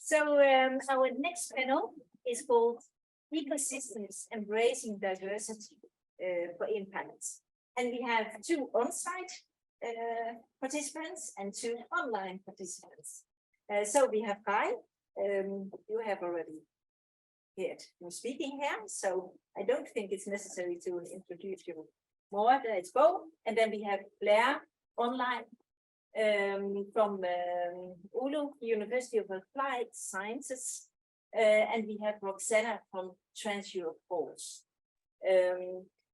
So our next panel is called Ecosystems Embracing Diversity for Impact. And we have 2 on-site participants and 2 online participants. So we have Kai, you have already heard you speaking here, so I don't think it's necessary to introduce you more. It's Bo, and then we have Blair online from Oulu, University of Applied Sciences, and we have Roxana from Trans-Europe Aarhus.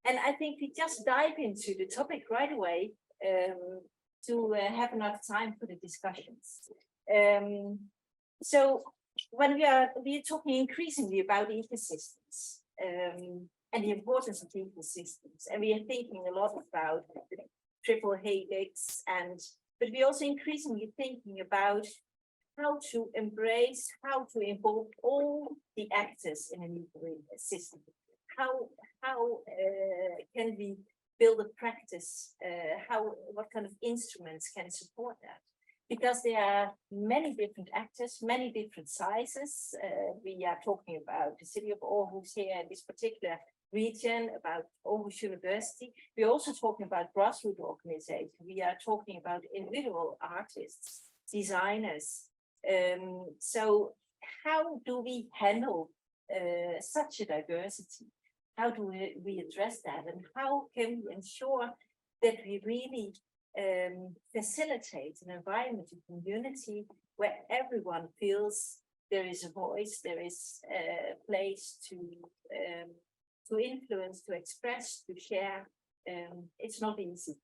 And I think we just dive into the topic right away to have enough time for the discussions. So when we are talking increasingly about ecosystems and the importance of ecosystems, and we are thinking a lot about the triple helix, but we're also increasingly thinking about how to embrace, how to involve all the actors in an ecosystem. How can we build a practice? What kind of instruments can support that? Because there are many different actors, many different sizes. We are talking about the City of Aarhus here in this particular region, about Aarhus University. We're also talking about grassroots organizations. We are talking about individual artists, designers. So how do we handle such a diversity? How do we address that? And how can we ensure that we really facilitate an environment of community where everyone feels there is a voice, there is a place to influence, to express, to share? It's not easy.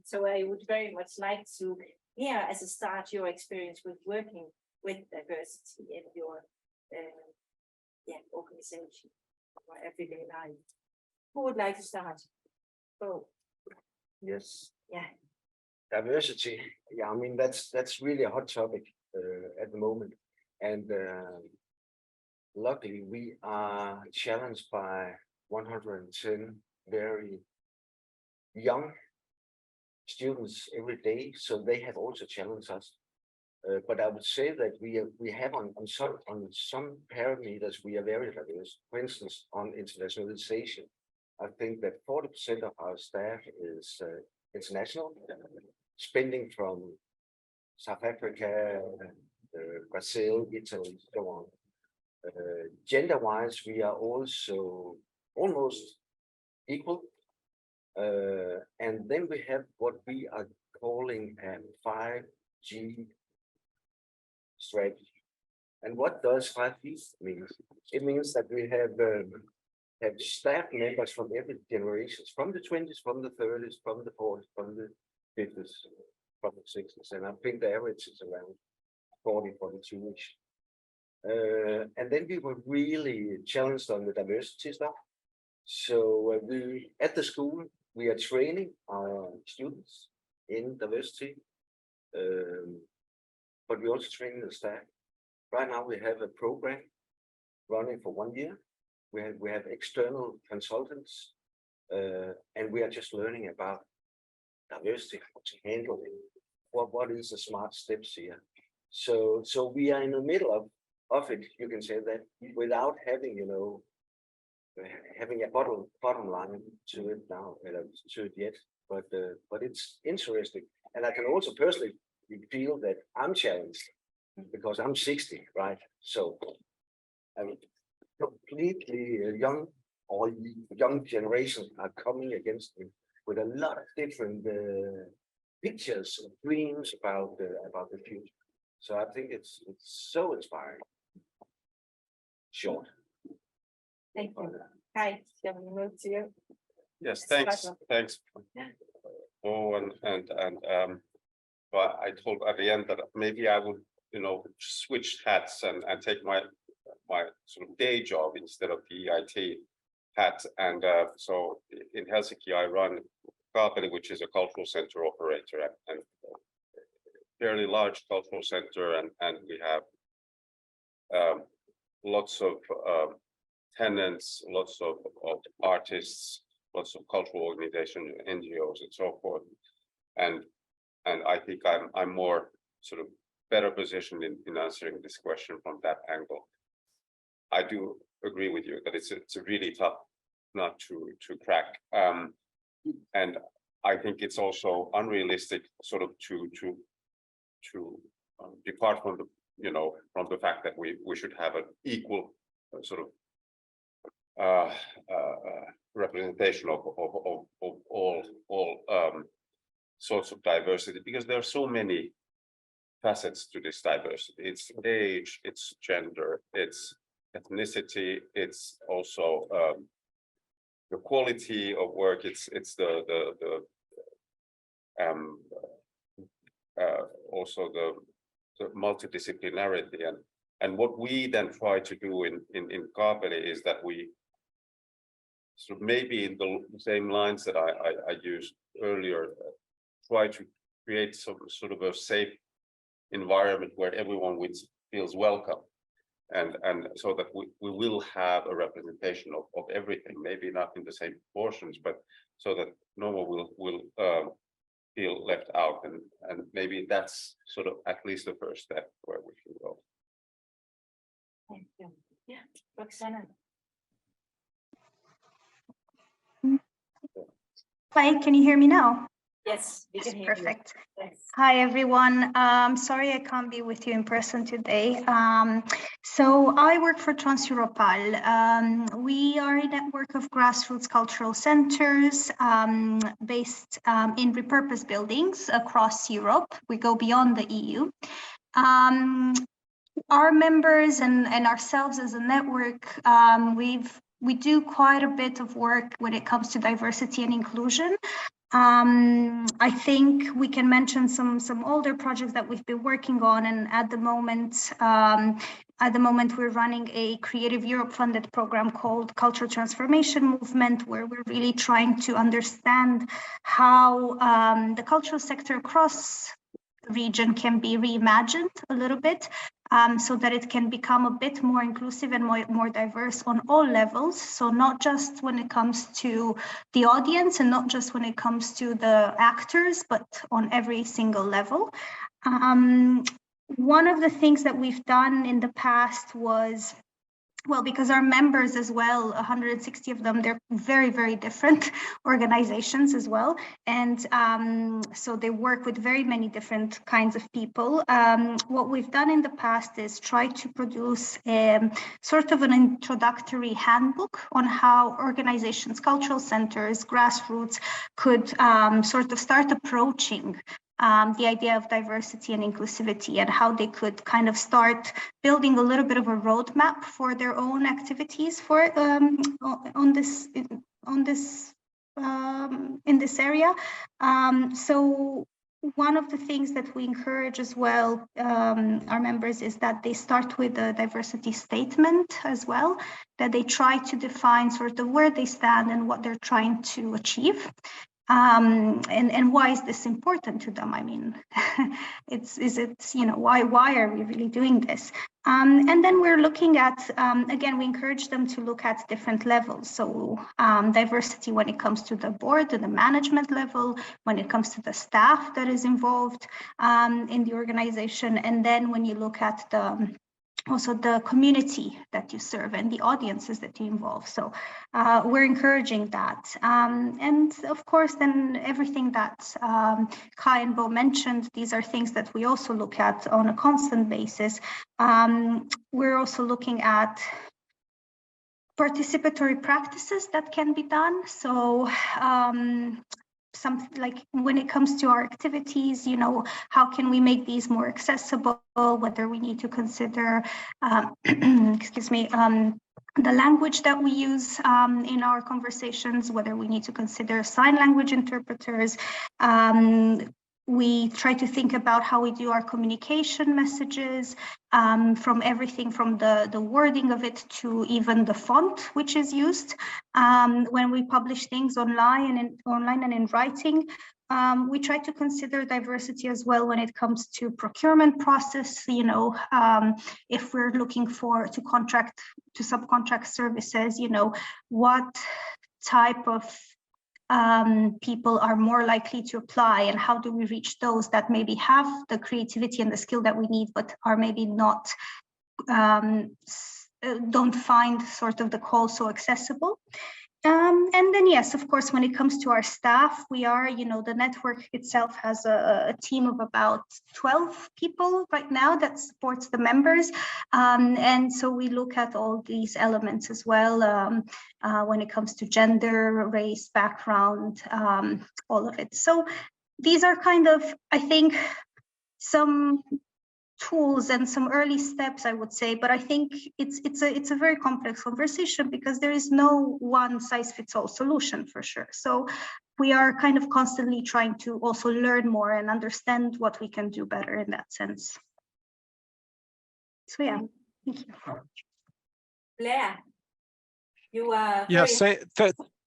So I would very much like to hear as a start your experience with working with diversity in your organization or everyday life. Who would like to start? Oh. Yes. Yeah. Diversity. Yeah, I mean that's really a hot topic at the moment, and luckily we are challenged by 110 very young students every day, so they have also challenged us. But I would say that we have on some parameters we are very diverse. For instance, on internationalization, I think that 40% of our staff is international, spending from South Africa, Brazil, Italy, so on. Gender-wise, we are also almost equal. And then we have what we are calling a 5G strategy. And what does 5G mean? It means that we have staff members from every generation, from the 20s, from the 30s, from the 40s, from the 50s, from the 60s. And I think the average is around 40, 42-ish. And then we were really challenged on the diversity stuff. So we, at the school, we are training our students in diversity, but we also train the staff. Right now we have a program running for 1 year. We have external consultants, and we are just learning about diversity, how to handle it. What is the smart steps here? So we are in the middle of it. You can say that without having, having a bottom line to it now, to it yet. But it's interesting, and I can also personally feel that I'm challenged because I'm 60, right? So I'm completely young generations are coming against me with a lot of different pictures and dreams about the future. So I think it's so inspiring. Short. Thank you. Hi, shall we move to you? Yes, thanks. Oh, but I told at the end that maybe I would, switch hats and take my sort of day job instead of the EIT hat. And so in Helsinki, I run KAOSPILOT, which is a cultural center operator, and fairly large cultural center, and we have lots of tenants, lots of artists, lots of cultural organizations, NGOs, and so forth. And I think I'm more sort of better positioned in answering this question from that angle. I do agree with you that it's a really tough nut to crack, and I think it's also unrealistic sort of to depart from the fact that we should have an equal sort of representation of all sorts of diversity, because there are so many facets to this diversity. It's age, it's gender, it's ethnicity, it's also the quality of work, it's also the multidisciplinarity, and what we then try to do in Kaapeli is that we sort of, maybe in the same lines that I used earlier, try to create some sort of a safe environment where everyone feels welcome, and so that we will have a representation of everything, maybe not in the same proportions, but so that no one will feel left out, and maybe that's sort of at least the first step where we can go. Thank you. Yeah, Roxana. Hi, can you hear me now? Yes, we Yes, can hear you. perfect. Yes. Hi, everyone. Sorry I can't be with you in person today. So I work for Transeuropal. We are a network of grassroots cultural centers based in repurposed buildings across Europe. We go beyond the EU. Our members and ourselves as a network, we do quite a bit of work when it comes to diversity and inclusion. I think we can mention some older projects that we've been working on, and at the moment we're running a Creative Europe funded program called Cultural Transformation Movement, where we're really trying to understand how the cultural sector across the region can be reimagined a little bit, so that it can become a bit more inclusive and more diverse on all levels. So not just when it comes to the audience and not just when it comes to the actors, but on every single level. One of the things that we've done in the past was, well, because our members as well, 160 of them, they're very, very different organizations as well. And so they work with very many different kinds of people. What we've done in the past is try to produce sort of an introductory handbook on how organizations, cultural centers, grassroots could sort of start approaching the idea of diversity and inclusivity, and how they could kind of start building a little bit of a roadmap for their own activities for in this area. So one of the things that we encourage as well, our members, is that they start with a diversity statement as well, that they try to define sort of where they stand and what they're trying to achieve. And why is this important to them? I mean, why are we really doing this? And then we're looking at, again, we encourage them to look at different levels. So diversity when it comes to the board, to the management level, when it comes to the staff that is involved in the organization. And then when you look at also the community that you serve and the audiences that you involve. So we're encouraging that. And of course, then everything that Kai and Bo mentioned, these are things that we also look at on a constant basis. We're also looking at participatory practices that can be done. So something like when it comes to our activities, how can we make these more accessible, whether we need to consider, excuse me, the language that we use in our conversations, whether we need to consider sign language interpreters. We try to think about how we do our communication messages, from everything from the wording of it to even the font which is used when we publish things online and in writing. We try to consider diversity as well when it comes to procurement process. If we're looking to subcontract services, what type of people are more likely to apply, and how do we reach those that maybe have the creativity and the skill that we need, but are maybe not, don't find sort of the call so accessible. And then, yes, of course, when it comes to our staff, we are, the network itself has a team of about 12 people right now that supports the members. And so we look at all these elements as well, when it comes to gender, race, background, all of it. So these are kind of, I think, some tools and some early steps, I would say, but I think it's a very complex conversation because there is no one size fits all solution for sure. So we are kind of constantly trying to also learn more and understand what we can do better in that sense. So yeah, thank you. Blair, you are Yes,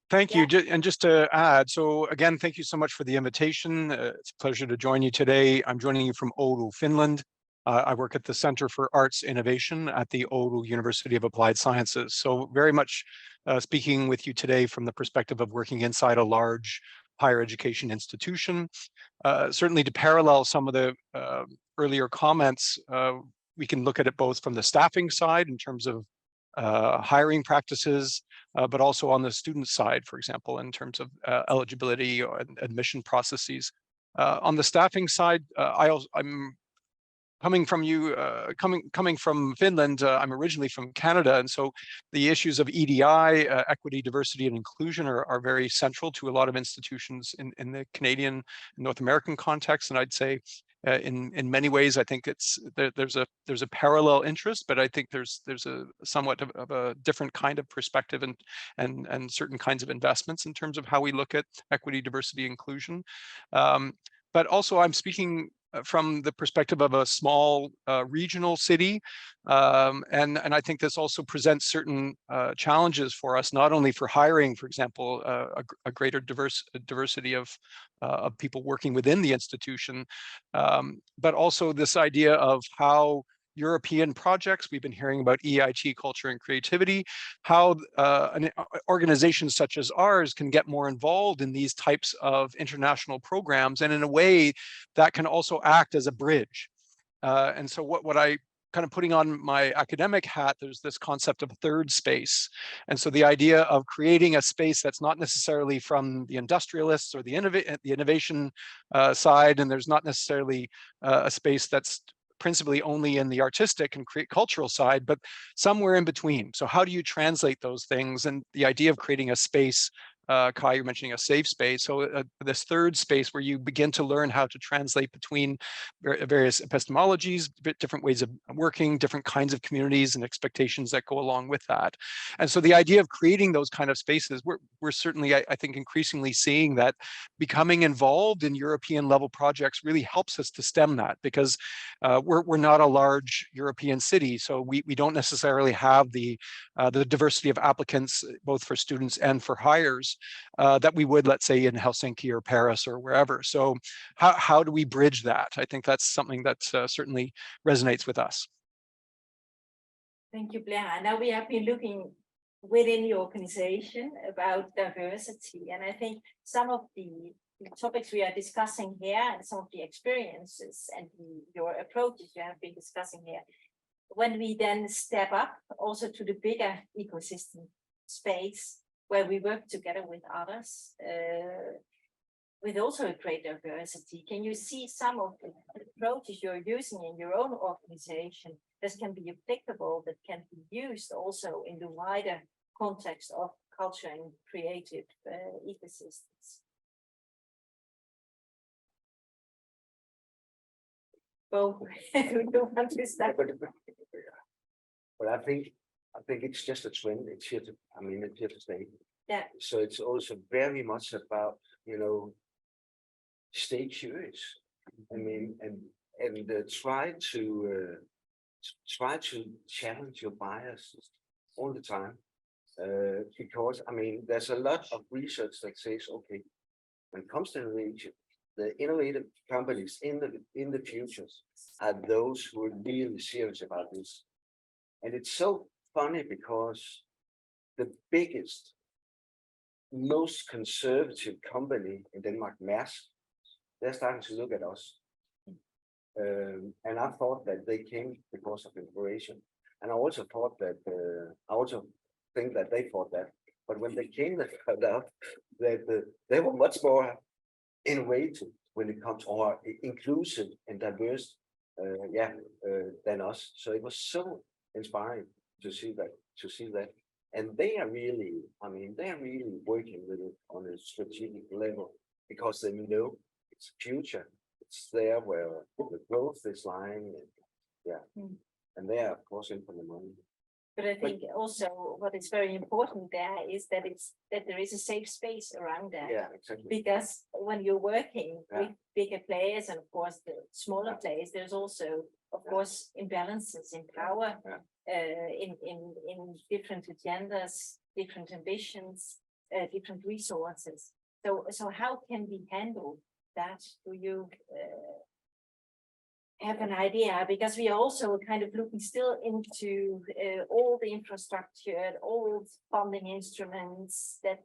thank you. Yeah. And just to add, so again, thank you so much for the invitation. It's a pleasure to join you today. I'm joining you from Oulu, Finland. I work at the Center for Arts Innovation at the Oulu University of Applied Sciences. So very much speaking with you today from the perspective of working inside a large higher education institution. Certainly to parallel some of the earlier comments, we can look at it both from the staffing side in terms of hiring practices, but also on the student side, for example, in terms of eligibility or admission processes. On the staffing side, I'm coming from Finland. I'm originally from Canada, and so the issues of EDI, equity, diversity, and inclusion are very central to a lot of institutions in the Canadian, North American context. And I'd say in many ways, I think there's a parallel interest, but I think there's a somewhat of a different kind of perspective and certain kinds of investments in terms of how we look at equity, diversity, inclusion. But also I'm speaking from the perspective of a small regional city. And I think this also presents certain challenges for us, not only for hiring, for example, a greater diversity of people working within the institution, but also this idea of how European projects, we've been hearing about EIT culture and creativity, how an organization such as ours can get more involved in these types of international programs, and in a way that can also act as a bridge. And so what I kind of putting on my academic hat, there's this concept of third space. And so the idea of creating a space that's not necessarily from the industrialists or the innovation side, and there's not necessarily a space that's principally only in the artistic and cultural side, but somewhere in between. So how do you translate those things? And the idea of creating a space, Kai, you're mentioning a safe space. So this third space where you begin to learn how to translate between various epistemologies, different ways of working, different kinds of communities and expectations that go along with that. And so the idea of creating those kind of spaces, we're certainly, I think, increasingly seeing that becoming involved in European level projects really helps us to stem that, because we're not a large European city. So we don't necessarily have the diversity of applicants, both for students and for hires, that we would, let's say, in Helsinki or Paris or wherever. So how do we bridge that? I think that's something that certainly resonates with us. Thank you, Blair. Now we have been looking within your organization about diversity, and I think some of the topics we are discussing here and some of the experiences and your approaches you have been discussing here, when we then step up also to the bigger ecosystem space where we work together with others, with also a great diversity, can you see some of the approaches you're using in your own organization that can be applicable, that can be used also in the wider context of culture and creative ecosystems? Both. You want to start? But I think it's just a trend. It's here to, it's here to stay. Yeah. So it's also very much about, stay curious. And try to challenge your biases all the time. Because there's a lot of research that says, okay, when it comes to innovation, the innovative companies in the futures are those who are really serious about this. And it's so funny because the biggest most conservative company in Denmark, Maersk, they're starting to look at us. And I thought that they came because of inspiration. And I also thought that, I also think that they thought that. But when they came, they found out that they were much more innovative when it comes or inclusive and diverse, than us. So it was so inspiring to see that. And they are really, I mean, they are really working with it on a strategic level because they know it's future. It's there where the growth is lying. And they are, of course, in for the money. But I think also what is very important there is that there is a safe space around that. Yeah, exactly. Because when you're working with bigger players and of course the smaller players, there's also, of course, imbalances in power, in different agendas, different ambitions, different resources. So how can we handle that? Do you have an idea? Because we are also kind of looking still into all the infrastructure, all funding instruments that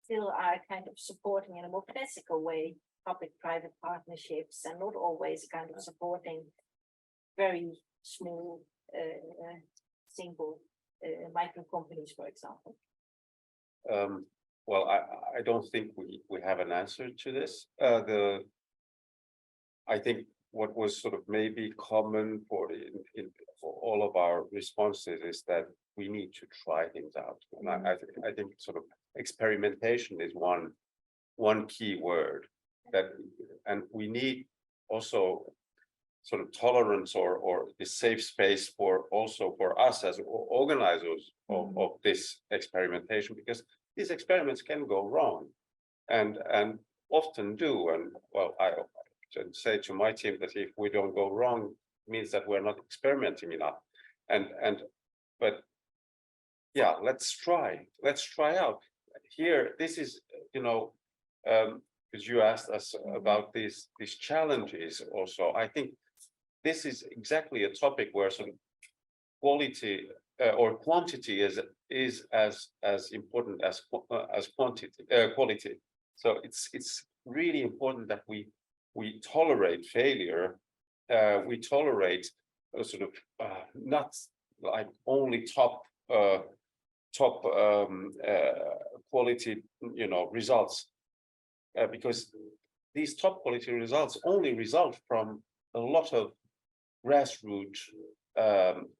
still are kind of supporting in a more classical way public-private partnerships and not always kind of supporting very small single micro companies, for example. Well, I don't think we have an answer to this. I think what was sort of maybe common for all of our responses is that we need to try things out. And I think sort of experimentation is one key word and we need also sort of tolerance or the safe space for us as organizers of this experimentation, because these experiments can go wrong and often do. And well, I should say to my team that if we don't go wrong, it means that we're not experimenting enough. But yeah, let's try out here. This is, because you asked us about these challenges also. I think this is exactly a topic where some quality or quantity is as important as quality. So it's really important that we tolerate failure. We tolerate sort of not like only top quality, results, because these top quality results only result from a lot of grassroots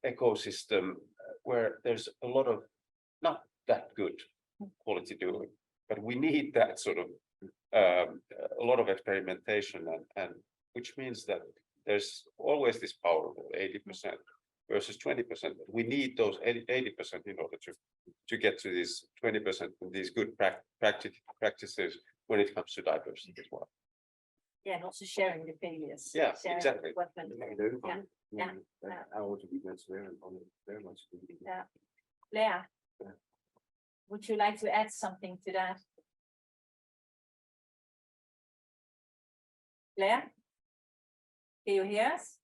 ecosystem where there's a lot of not that good quality doing, but we need that sort of a lot of experimentation and which means that there's always this power of 80% versus 20%. We need those 80% in order to get to these 20%, these good practices when it comes to diversity as well. Yeah, and also sharing the failures. Yeah, sharing exactly. What went wrong. Yeah. I want to be transparent on it very much. Yeah. Blair, would you like to add something to that? Blair, can you hear us?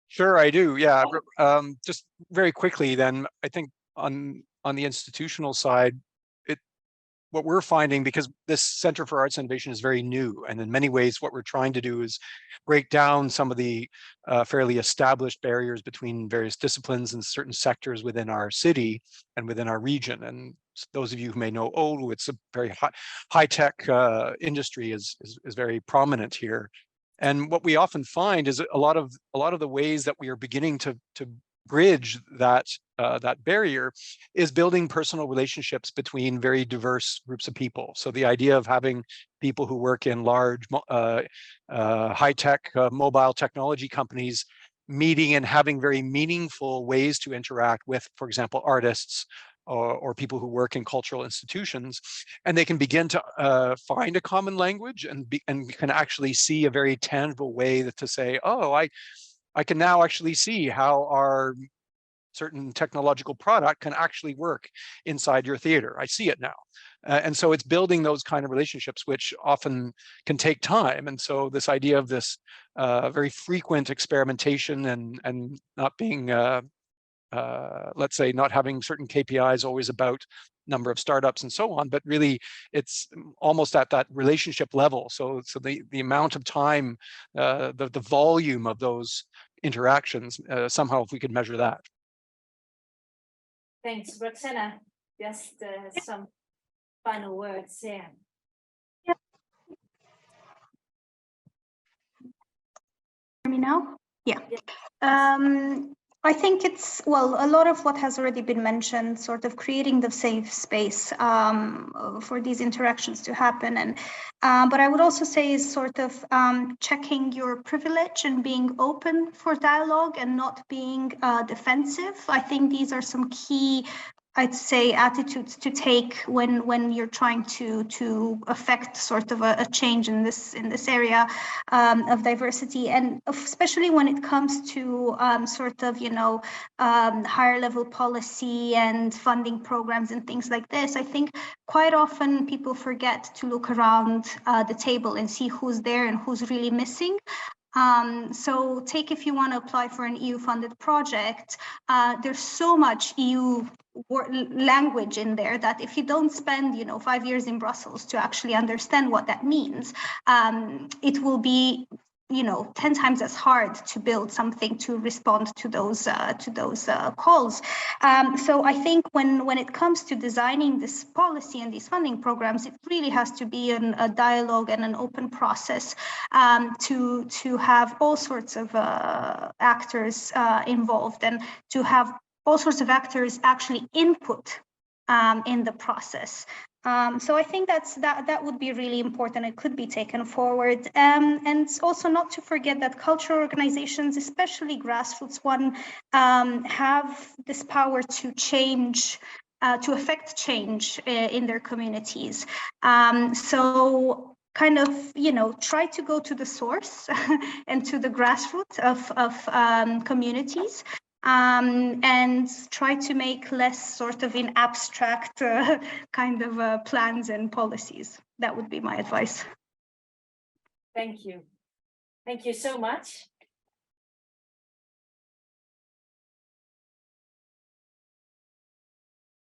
Sure, I do. Yeah. Just very quickly, then I think on the institutional side, what we're finding, because this Center for Arts Innovation is very new, and in many ways, what we're trying to do is break down some of the fairly established barriers between various disciplines and certain sectors within our city and within our region. And those of you who may know Oulu, it's a very high-tech industry is very prominent here. And what we often find is a lot of the ways that we are beginning to bridge that barrier is building personal relationships between very diverse groups of people. So the idea of having people who work in large high-tech mobile technology companies meeting and having very meaningful ways to interact with, for example, artists or people who work in cultural institutions, and they can begin to find a common language and can actually see a very tangible way to say, oh, I can now actually see how our certain technological product can actually work inside your theater. I see it now. And so it's building those kind of relationships, which often can take time. And so this idea of this very frequent experimentation and not being, let's say, not having certain KPIs always about number of startups and so on, but really it's almost at that relationship level. So the amount of time, the volume of those interactions, somehow if we could measure that. Thanks, Roxana. Just some final words here. Hear me now? Yeah. Yeah. I think it's, well, a lot of what has already been mentioned, sort of creating the safe space for these interactions to happen. And but I would also say is sort of checking your privilege and being open for dialogue and not being defensive. I think these are some key, I'd say, attitudes to take when you're trying to affect sort of a change in this area of diversity, and especially when it comes to sort of, you know, higher level policy and funding programs and things like this. I think quite often people forget to look around the table and see who's there and who's really missing. So take, if you want to apply for an EU funded project, there's so much EU language in there that if you don't spend, you know, 5 years in Brussels to actually understand what that means, it will be, you know, 10 times as hard to build something to respond to those calls. So I think when it comes to designing this policy and these funding programs, it really has to be a dialogue and an open process to have all sorts of actors involved, and to have all sorts of actors actually input in the process. So I think that would be really important. It could be taken forward. And also not to forget that cultural organizations, especially grassroots one, have this power to change, to affect change in their communities. So kind of, you know, try to go to the source and to the grassroots of communities. And try to make less sort of in abstract kind of plans and policies. That would be my advice. Thank you. Thank you so much.